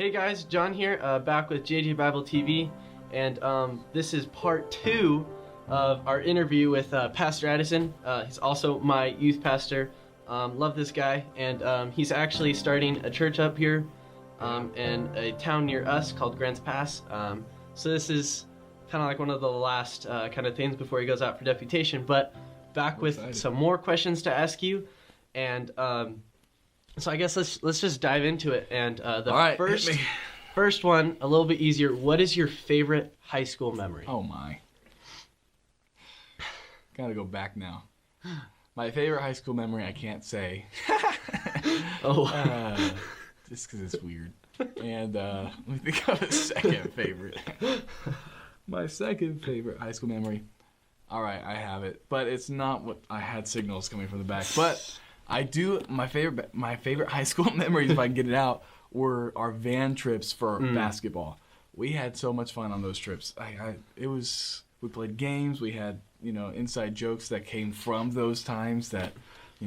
Hey guys, John here, back with JJ Bible TV, and this is part 2 of our interview with Pastor Addison. He's also my youth pastor. Love this guy, and he's actually starting a church up here in a town near us called Grants Pass. So this is kind of like one of the last kind of things before he goes out for deputation, but back with some more questions to ask you, and so I guess let's just dive into it. And the first one, a little bit easier. What is your favorite high school memory? Oh my. Gotta go back now. My favorite high school memory I can't say. Just because it's weird. And let me think of a second favorite. My second favorite high school memory. All right, I have it, but it's not what I had signals coming from the back. But I do. My favorite high school memories, if I can get it out, were our van trips for basketball. We had so much fun on those trips. We played games. We had inside jokes that came from those times that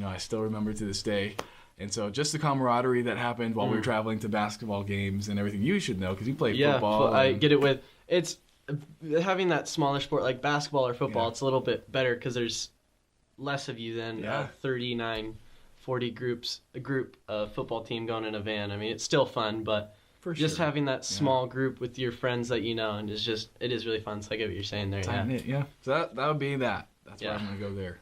I still remember to this day. And so just the camaraderie that happened while we were traveling to basketball games and everything, you should know because you played football. Yeah, I get it with it's having that smaller sport like basketball or football. Yeah. It's a little bit better because there's less of you than 39, 40 groups, a group of football team going in a van. I mean, it's still fun, but just having that small group with your friends that you know, and it is really fun. So I get what you're saying there. So that would be that. That's why I'm going to go there.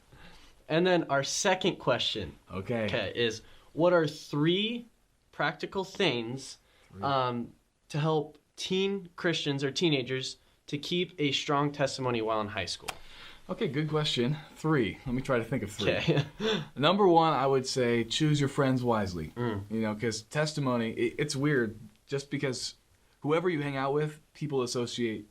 And then our second question, is what are 3 practical things to help teen Christians or teenagers to keep a strong testimony while in high school? Okay, good question. 3. Let me try to think of 3. Okay. Number 1, I would say choose your friends wisely. Because testimony, it's weird. Just because whoever you hang out with, people associate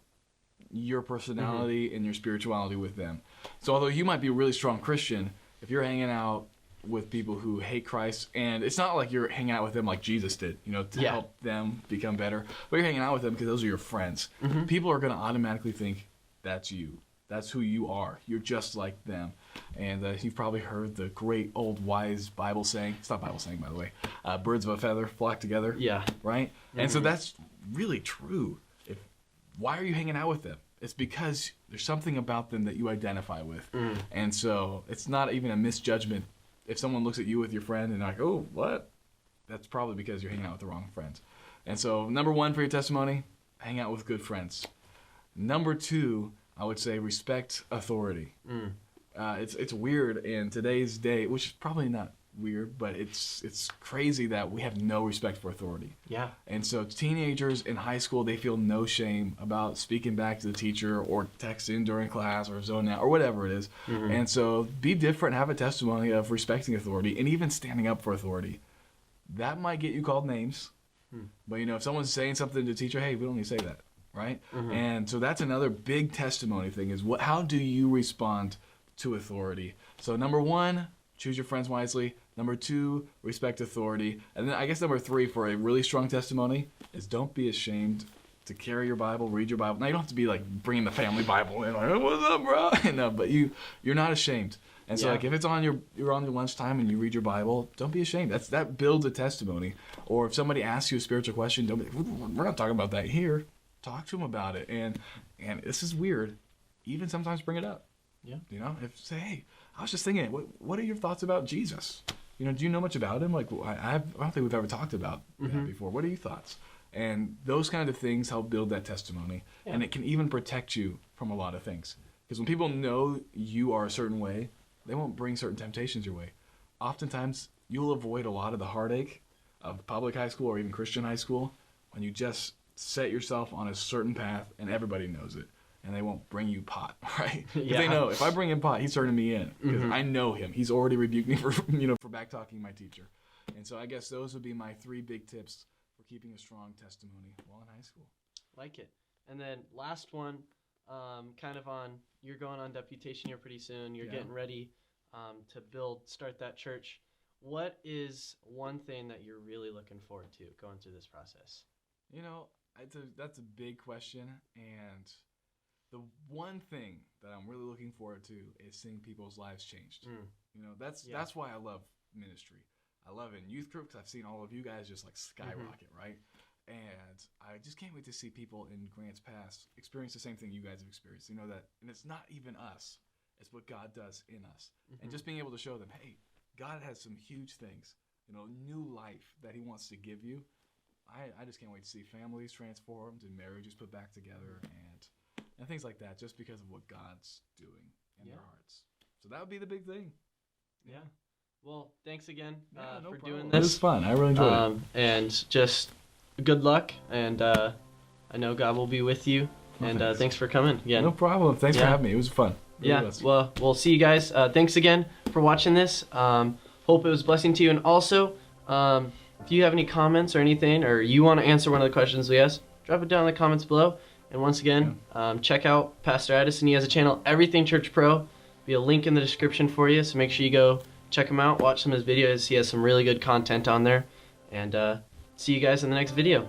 your personality and your spirituality with them. So although you might be a really strong Christian, if you're hanging out with people who hate Christ, and it's not like you're hanging out with them like Jesus did, to help them become better, but you're hanging out with them because those are your friends. People are going to automatically think that's you. That's who you are. You're just like them. And you've probably heard the great old wise Bible saying. It's not Bible saying, by the way. Birds of a feather flock together. Yeah. Right? And so that's really true. Why are you hanging out with them? It's because there's something about them that you identify with. And so it's not even a misjudgment. If someone looks at you with your friend and they're like, oh, what? That's probably because you're hanging out with the wrong friends. And so number 1 for your testimony, hang out with good friends. Number 2, I would say respect authority. It's weird in today's day, which is probably not weird, but it's crazy that we have no respect for authority. Yeah. And so teenagers in high school, they feel no shame about speaking back to the teacher or texting during class or zoning out or whatever it is. And so be different, have a testimony of respecting authority and even standing up for authority. That might get you called names, but if someone's saying something to the teacher, hey, we don't need to say that. Right? And so that's another big testimony thing is how do you respond to authority? So number 1, choose your friends wisely. Number 2, respect authority. And then I guess number 3 for a really strong testimony is don't be ashamed to carry your Bible, read your Bible. Now you don't have to be like bringing the family Bible in like, oh, what's up, bro? No, but you're not ashamed. And so like if it's you're on your lunchtime and you read your Bible, don't be ashamed. That builds a testimony. Or if somebody asks you a spiritual question, don't be we're not talking about that here. Talk to them about it, and this is weird. Even sometimes bring it up. Yeah. Say, hey, I was just thinking, what are your thoughts about Jesus? Do you know much about him? Like, I don't think we've ever talked about that before. What are your thoughts? And those kind of things help build that testimony, and it can even protect you from a lot of things. Because when people know you are a certain way, they won't bring certain temptations your way. Oftentimes, you'll avoid a lot of the heartache of public high school or even Christian high school when you just set yourself on a certain path and everybody knows it and they won't bring you pot, right? They know if I bring him pot, he's turning me in because I know him. He's already rebuked me for back talking my teacher. And so I guess those would be my 3 big tips for keeping a strong testimony while in high school. Like it. And then last one, you're going on deputation here pretty soon. You're getting ready to start that church. What is one thing that you're really looking forward to going through this process? That's a big question, and the one thing that I'm really looking forward to is seeing people's lives changed. That's why I love ministry. I love it in youth group because I've seen all of you guys just like skyrocket, right? And I just can't wait to see people in Grants Pass experience the same thing you guys have experienced. You know that, and it's not even us; it's what God does in us. And just being able to show them, hey, God has some huge things, you know, new life that He wants to give you. I just can't wait to see families transformed and marriages put back together and things like that, just because of what God's doing in their hearts. So that would be the big thing. Yeah. Well, thanks again No for problem. doing this. It was fun. I really enjoyed it. And just good luck. And I know God will be with you. And thanks for coming again. No problem. Thanks for having me. It was fun. Really was. Well, we'll see you guys. Thanks again for watching this. Hope it was a blessing to you. And also, if you have any comments or anything, or you want to answer one of the questions we asked, drop it down in the comments below. And once again, check out Pastor Addison. He has a channel, Everything Church Pro. Be a link in the description for you, so make sure you go check him out, watch some of his videos. He has some really good content on there. And see you guys in the next video.